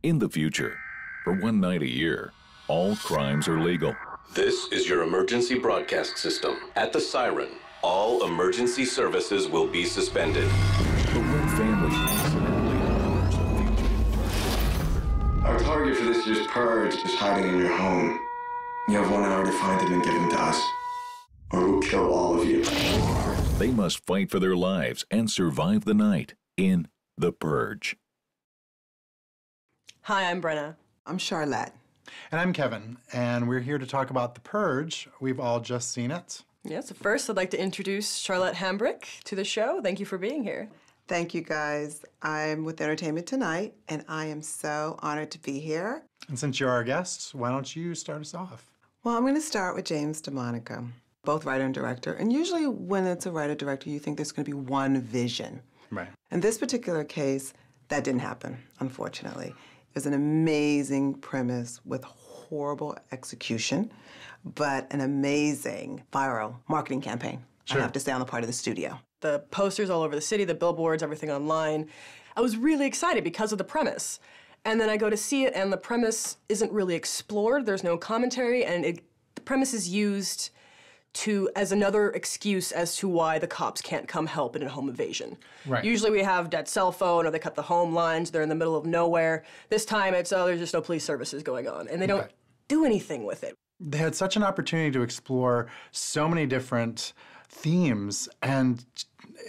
In the future, for one night a year, all crimes are legal. This is your emergency broadcast system. At the siren, all emergency services will be suspended. But one family accidentally encounters a fugitive. Our target for this year's Purge is hiding in your home. You have 1 hour to find him and give him to us, or we'll kill all of you. They must fight for their lives and survive the night in The Purge. Hi, I'm Brenna. I'm Sharlette. And I'm Kevin, and we're here to talk about The Purge. We've all just seen it. Yeah, so first I'd like to introduce Sharlette Hambrick to the show. Thank you for being here. Thank you, guys. I'm with Entertainment Tonight, and I am so honored to be here. And since you're our guest, why don't you start us off? Well, I'm going to start with James Demonaco, both writer and director. And usually when it's a writer-director, you think there's going to be one vision. Right. In this particular case, that didn't happen, unfortunately. It was an amazing premise with horrible execution, but an amazing viral marketing campaign, Sure. I have to say, on the part of the studio. The posters all over the city, the billboards, everything online. I was really excited because of the premise. And then I go to see it, and the premise isn't really explored. There's no commentary, and the premise is used as another excuse as to why the cops can't come help in a home invasion. Right. Usually we have dead cell phone, or they cut the home lines, they're in the middle of nowhere. This time it's, there's just no police services going on, and they don't do anything with it. They had such an opportunity to explore so many different themes, and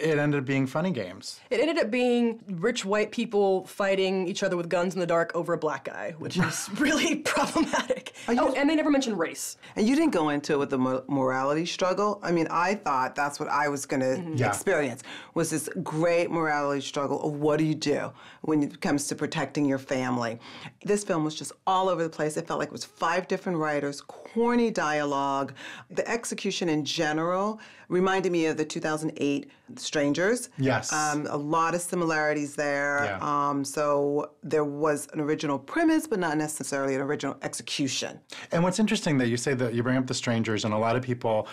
it ended up being funny games. It ended up being rich white people fighting each other with guns in the dark over a black guy, which is really problematic. Oh, and they never mentioned race. And you didn't go into it with the morality struggle. I mean, I thought that's what I was going to experience, was this great morality struggle of what do you do when it comes to protecting your family. This film was just all over the place. It felt like it was 5 different writers, corny dialogue. The execution in general reminded me of the 2008 Strangers. Yes. A lot of similarities there. Yeah. So there was an original premise, but not necessarily an original execution. And what's interesting that you say that you bring up The Strangers, and a lot of people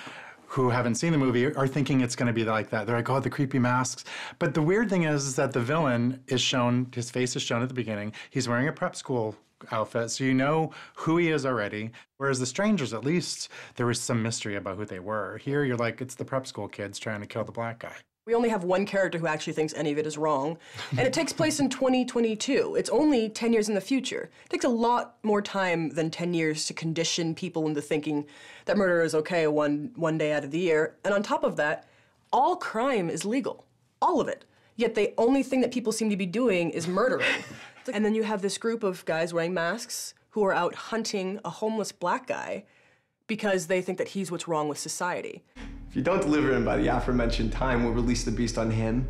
who haven't seen the movie are thinking it's going to be like that. They're like, oh, the creepy masks. But the weird thing is that the villain is shown, his face is shown at the beginning. He's wearing a prep school outfit, so you know who he is already. Whereas The Strangers, at least, there was some mystery about who they were. Here, you're like, it's the prep school kids trying to kill the black guy. We only have one character who actually thinks any of it is wrong, and it takes place in 2022. It's only 10 years in the future. It takes a lot more time than 10 years to condition people into thinking that murder is okay one day out of the year. And on top of that, all crime is legal. All of it. Yet the only thing that people seem to be doing is murdering. And then you have this group of guys wearing masks who are out hunting a homeless black guy because they think that he's what's wrong with society. If you don't deliver him by the aforementioned time, we'll release the beast on him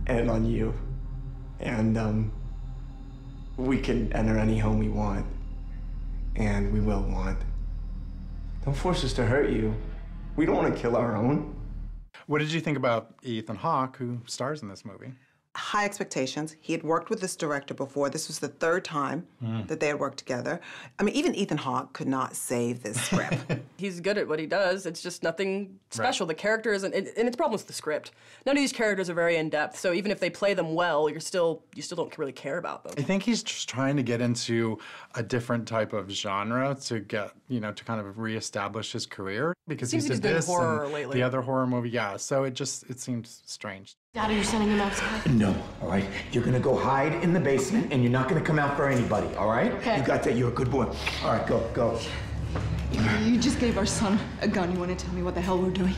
and on you. And we can enter any home we want, and we will want. Don't force us to hurt you. We don't want to kill our own. What did you think about Ethan Hawke, who stars in this movie? High expectations. He had worked with this director before. This was the 3rd time that they had worked together. I mean, even Ethan Hawke could not save this script. He's good at what he does. It's just nothing special. The character isn't, and it's problems with the script. None of these characters are very in-depth, so even if they play them well, you still don't really care about them. I think he's just trying to get into a different type of genre to get, to kind of reestablish his career, because he did this horror and lately. the other horror movie, so it seems strange. Dad, are you sending him outside? No, all right? You're gonna go hide in the basement, and you're not gonna come out for anybody, all right? Okay. You got that, you're a good boy. All right, go. You just gave our son a gun. You want to tell me what the hell we're doing?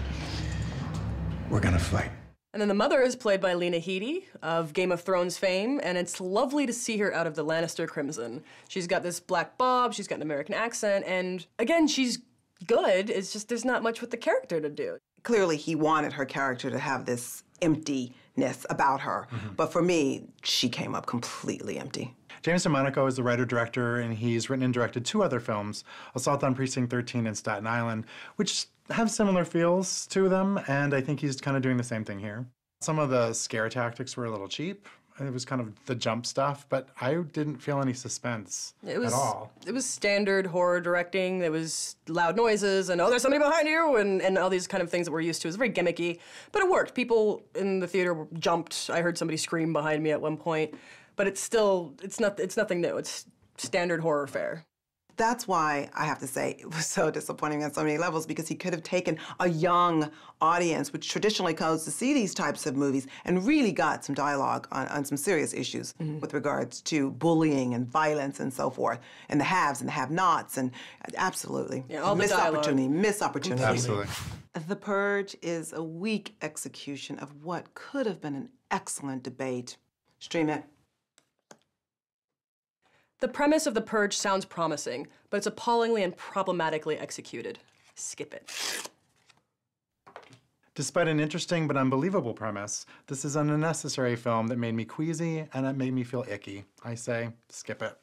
We're gonna fight. And then the mother is played by Lena Headey of Game of Thrones fame, and it's lovely to see her out of the Lannister Crimson. She's got this black bob, she's got an American accent, and again, she's good. It's just there's not much with the character to do. Clearly, he wanted her character to have this emptiness about her. But for me, she came up completely empty. James Demonaco is the writer-director, and he's written and directed 2 other films, Assault on Precinct 13 and Staten Island, which have similar feels to them, and I think he's kind of doing the same thing here. Some of the scare tactics were a little cheap, It was kind of the jump stuff, but I didn't feel any suspense at all. It was standard horror directing. There was loud noises and, oh, there's somebody behind you, and all these kind of things that we're used to. It was very gimmicky, but it worked. People in the theater jumped. I heard somebody scream behind me at one point, but it's nothing new. It's standard horror fare. That's why I have to say it was so disappointing on so many levels, because he could have taken a young audience, which traditionally goes to see these types of movies, and really got some dialogue on some serious issues with regards to bullying and violence and so forth, and the haves and the have-nots, and absolutely. Yeah, all the missed dialogue. opportunity. Absolutely. The Purge is a weak execution of what could have been an excellent debate. Stream it. The premise of The Purge sounds promising, but it's appallingly and problematically executed. Skip it. Despite an interesting but unbelievable premise, this is an unnecessary film that made me queasy and it made me feel icky. I say, skip it.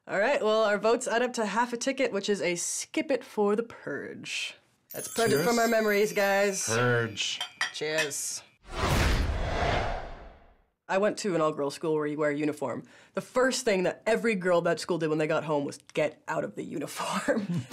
All right, well, our votes add up to half a ticket, which is a skip it for The Purge. Let's purge it from our memories, guys. Purge. Cheers. I went to an all-girls school where you wear a uniform. The first thing that every girl at that school did when they got home was get out of the uniform.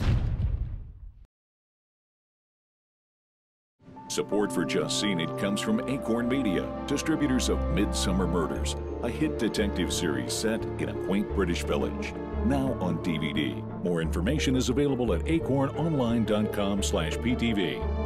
Support for Just Seen It comes from Acorn Media, distributors of Midsummer Murders, a hit detective series set in a quaint British village. Now on DVD. More information is available at acornonline.com/PTV.